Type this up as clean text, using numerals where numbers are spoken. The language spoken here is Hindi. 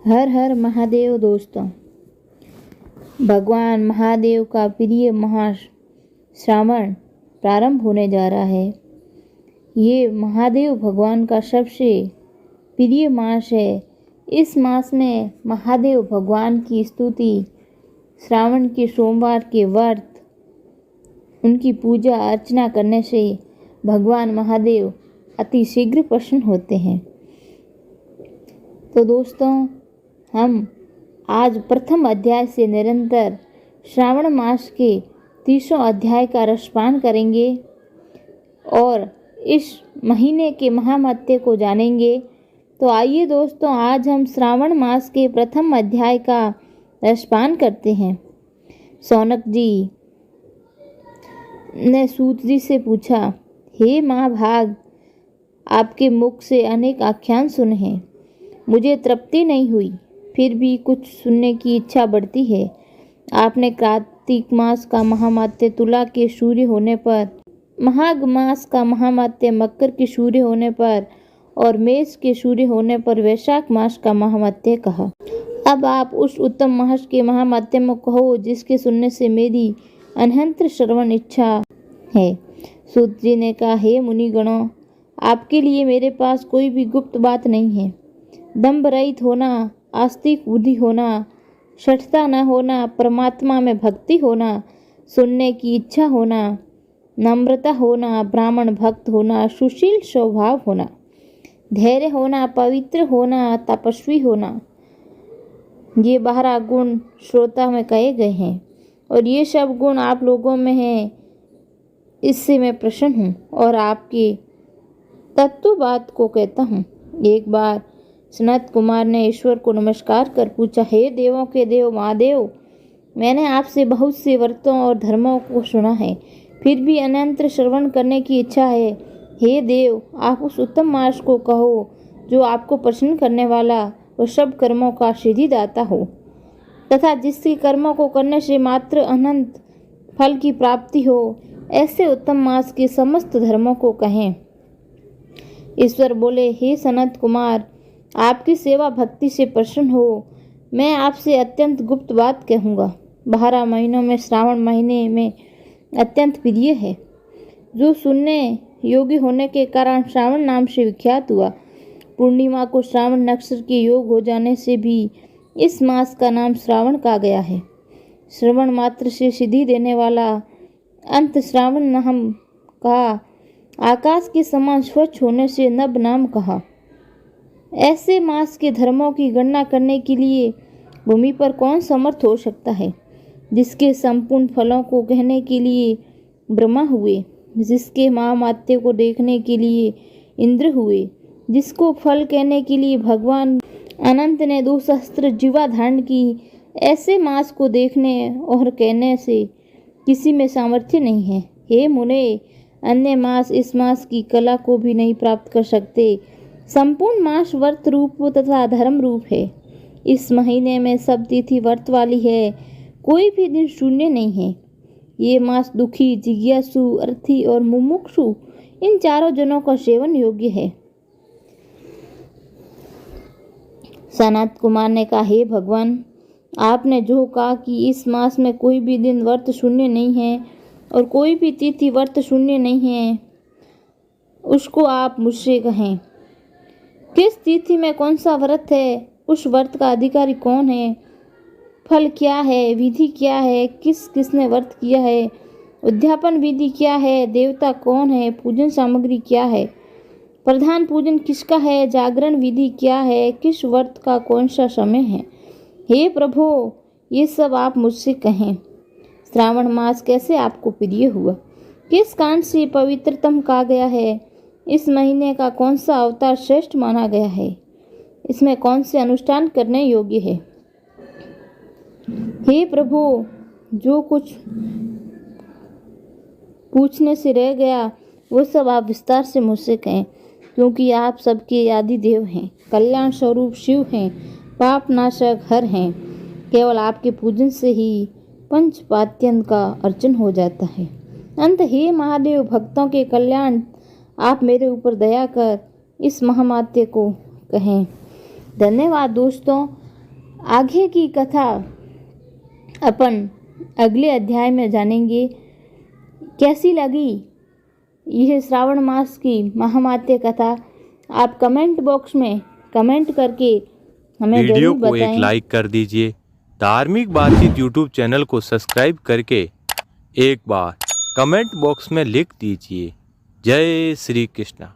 हर हर महादेव दोस्तों। भगवान महादेव का प्रिय मास श्रावण प्रारंभ होने जा रहा है। ये महादेव भगवान का सबसे प्रिय मास है। इस मास में महादेव भगवान की स्तुति, श्रावण के सोमवार के व्रत, उनकी पूजा अर्चना करने से भगवान महादेव अति शीघ्र प्रसन्न होते हैं। तो दोस्तों, हम आज प्रथम अध्याय से निरंतर श्रावण मास के 30 अध्याय का रसपान करेंगे और इस महीने के महामत्य को जानेंगे। तो आइए दोस्तों, आज हम श्रावण मास के प्रथम अध्याय का रसपान करते हैं। शौनक जी ने सूत जी से पूछा, हे महाभाग, आपके मुख से अनेक आख्यान सुने हैं, मुझे तृप्ति नहीं हुई, फिर भी कुछ सुनने की इच्छा बढ़ती है। आपने कार्तिक मास का महामात्य तुला के सूर्य होने पर, माघ मास का महामात्य मकर के सूर्य होने पर और मेष के सूर्य होने पर वैशाख मास का महामात्य कहा। अब आप उस उत्तम मास के महामात्य में कहो जिसके सुनने से मेरी अनंत श्रवण इच्छा है। सूत जी ने कहा, हे मुनिगणों, आपके लिए मेरे पास कोई भी गुप्त बात नहीं है। दंभ रहित होना, आस्तिक बुद्धि होना, शठता न होना, परमात्मा में भक्ति होना, सुनने की इच्छा होना, नम्रता होना, ब्राह्मण भक्त होना, सुशील स्वभाव होना, धैर्य होना, पवित्र होना, तपस्वी होना, ये 12 गुण श्रोता में कहे गए हैं और ये सब गुण आप लोगों में हैं। इससे मैं प्रसन्न हूँ और आपकी तत्व बात को कहता हूँ। एक बार सनत कुमार ने ईश्वर को नमस्कार कर पूछा, हे देवों के देव महादेव, मैंने आपसे बहुत से व्रतों और धर्मों को सुना है, फिर भी अनंत श्रवण करने की इच्छा है। हे देव, आप उस उत्तम मार्ग को कहो जो आपको प्रसन्न करने वाला और सब कर्मों का सिद्धिदाता हो तथा जिसके कर्मों को करने से मात्र अनंत फल की प्राप्ति हो। ऐसे उत्तम मास के समस्त धर्मों को कहें। ईश्वर बोले, हे सनत कुमार, आपकी सेवा भक्ति से प्रसन्न हो, मैं आपसे अत्यंत गुप्त बात कहूँगा। 12 महीनों में श्रावण महीने में अत्यंत प्रिय है, जो सुनने योग्य होने के कारण श्रावण नाम से विख्यात हुआ। पूर्णिमा को श्रावण नक्षत्र के योग हो जाने से भी इस मास का नाम श्रावण कहा गया है। श्रवण मात्र से सिद्धि देने वाला अंत श्रावण नाम कहा। आकाश के समान स्वच्छ होने से नभ नाम कहा। ऐसे मास के धर्मों की गणना करने के लिए भूमि पर कौन समर्थ हो सकता है। जिसके संपूर्ण फलों को कहने के लिए ब्रह्मा हुए, जिसके महामात्य को देखने के लिए इंद्र हुए, जिसको फल कहने के लिए भगवान अनंत ने 2 सहस्त्र जीवा धारण की। ऐसे मास को देखने और कहने से किसी में सामर्थ्य नहीं है। हे मुने, अन्य मास इस मास की कला को भी नहीं प्राप्त कर सकते। संपूर्ण मास व्रत रूप तथा धर्म रूप है। इस महीने में सब तिथि व्रत वाली है, कोई भी दिन शून्य नहीं है। ये मास दुखी, जिज्ञासु, अर्थी और मुमुक्षु इन चारों जनों का सेवन योग्य है। सनत कुमार ने कहा, हे भगवान, आपने जो कहा कि इस मास में कोई भी दिन व्रत शून्य नहीं है और कोई भी तिथि व्रत शून्य नहीं है, उसको आप मुझसे कहें। किस तिथि में कौन सा व्रत है, उस व्रत का अधिकारी कौन है, फल क्या है, विधि क्या है, किसने व्रत किया है, उद्यापन विधि क्या है, देवता कौन है, पूजन सामग्री क्या है, प्रधान पूजन किसका है, जागरण विधि क्या है, किस व्रत का कौन सा समय है। हे प्रभु, ये सब आप मुझसे कहें। श्रावण मास कैसे आपको प्रिय हुआ, किस कारण से पवित्रतम कहा गया है, इस महीने का कौन सा अवतार श्रेष्ठ माना गया है, इसमें कौन से अनुष्ठान करने योग्य है। हे प्रभु, जो कुछ पूछने से रह गया वो सब आप विस्तार से मुझसे कहें, क्योंकि आप सबके आदि देव हैं, कल्याण स्वरूप शिव हैं, पाप नाशक हर हैं। केवल आपके पूजन से ही पंचपात्यन का अर्चन हो जाता है। अंत, हे महादेव, भक्तों के कल्याण आप मेरे ऊपर दया कर इस महामात्य को कहें। धन्यवाद दोस्तों। आगे की कथा अपन अगले अध्याय में जानेंगे। कैसी लगी यह श्रावण मास की महामात्य कथा आप कमेंट बॉक्स में कमेंट करके हमें वीडियो जरूर को एक बताएं। लाइक कर दीजिए। धार्मिक बातचीत यूट्यूब चैनल को सब्सक्राइब करके एक बार कमेंट बॉक्स में लिख दीजिए। जय श्री कृष्ण।